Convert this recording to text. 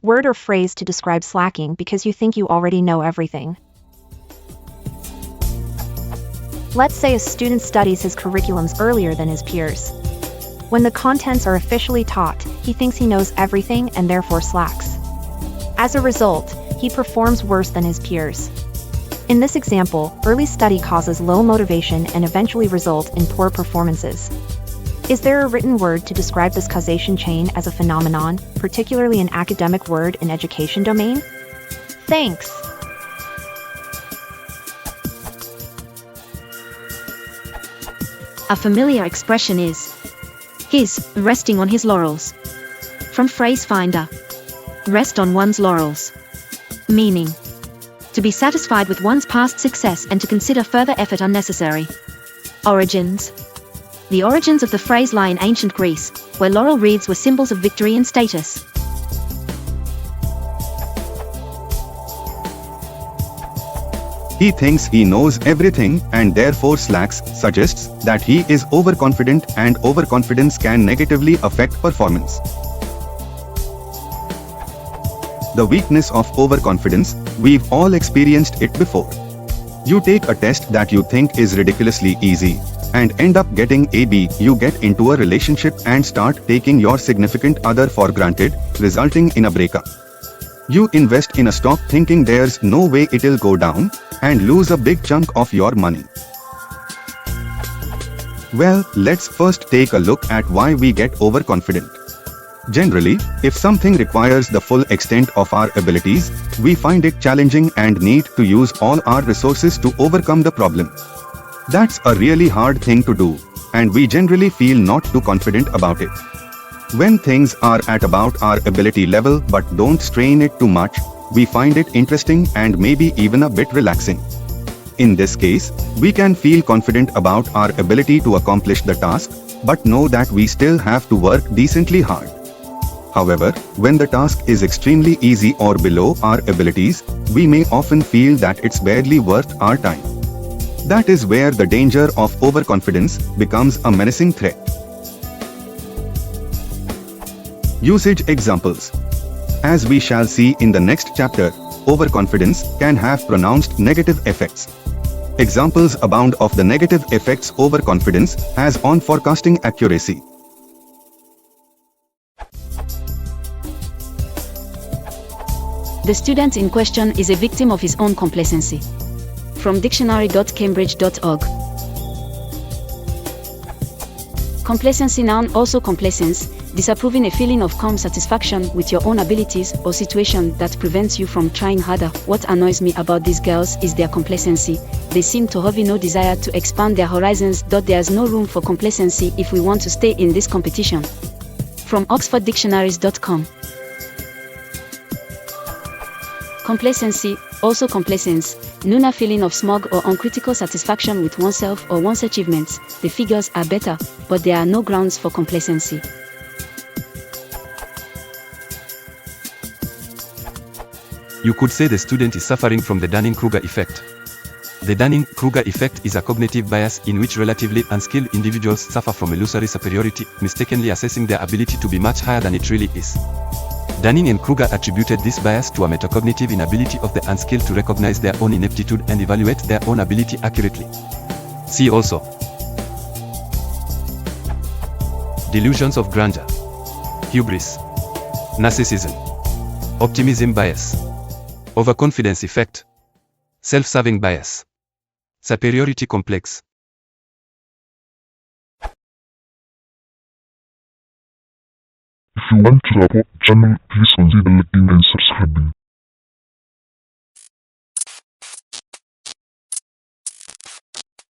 word or phrase to describe slacking because you think you already know everything. Let's say a student studies his curriculums earlier than his peers. When the contents are officially taught, he thinks he knows everything and therefore slacks. As a result, he performs worse than his peers. In this example, early study causes low motivation and eventually result in poor performances. Is there a written word to describe this causation chain as a phenomenon, particularly an academic word in education domain? Thanks. A familiar expression is he's resting on his laurels. From Phrase Finder. Rest on one's laurels. Meaning: to be satisfied with one's past success and to consider further effort unnecessary. Origins. The origins of the phrase lie in ancient Greece, where laurel wreaths were symbols of victory and status. He thinks he knows everything and therefore slacks suggests that he is overconfident, and overconfidence can negatively affect performance. The weakness of overconfidence, we've all experienced it before. You take a test that you think is ridiculously easy and end up getting a B. You get into a relationship and start taking your significant other for granted, resulting in a breakup. You invest in a stock thinking there's no way it'll go down, and lose a big chunk of your money. Well, let's first take a look at why we get overconfident. Generally, if something requires the full extent of our abilities, we find it challenging and need to use all our resources to overcome the problem. That's a really hard thing to do, and we generally feel not too confident about it. When things are at about our ability level but don't strain it too much, we find it interesting and maybe even a bit relaxing. In this case, we can feel confident about our ability to accomplish the task, but know that we still have to work decently hard. However, when the task is extremely easy or below our abilities, we may often feel that it's barely worth our time. That is where the danger of overconfidence becomes a menacing threat. Usage examples. As we shall see in the next chapter, overconfidence can have pronounced negative effects. Examples abound of the negative effects overconfidence has on forecasting accuracy. The student in question is a victim of his own complacency. From dictionary.cambridge.org. Complacency, noun, also complacence, disapproving a feeling of calm satisfaction with your own abilities or situation that prevents you from trying harder. What annoys me about these girls is their complacency. They seem to have no desire to expand their horizons. There's no room for complacency if we want to stay in this competition. From oxforddictionaries.com. Complacency, also complacence, noun, a feeling of smug or uncritical satisfaction with oneself or one's achievements. The figures are better, but there are no grounds for complacency. You could say the student is suffering from the Dunning-Kruger effect. The Dunning-Kruger effect is a cognitive bias in which relatively unskilled individuals suffer from illusory superiority, mistakenly assessing their ability to be much higher than it really is. Dunning and Kruger attributed this bias to a metacognitive inability of the unskilled to recognize their own ineptitude and evaluate their own ability accurately. See also delusions of grandeur, hubris, narcissism, optimism bias, overconfidence effect, self-serving bias, superiority complex. If you want to support the channel, please consider liking and subscribing.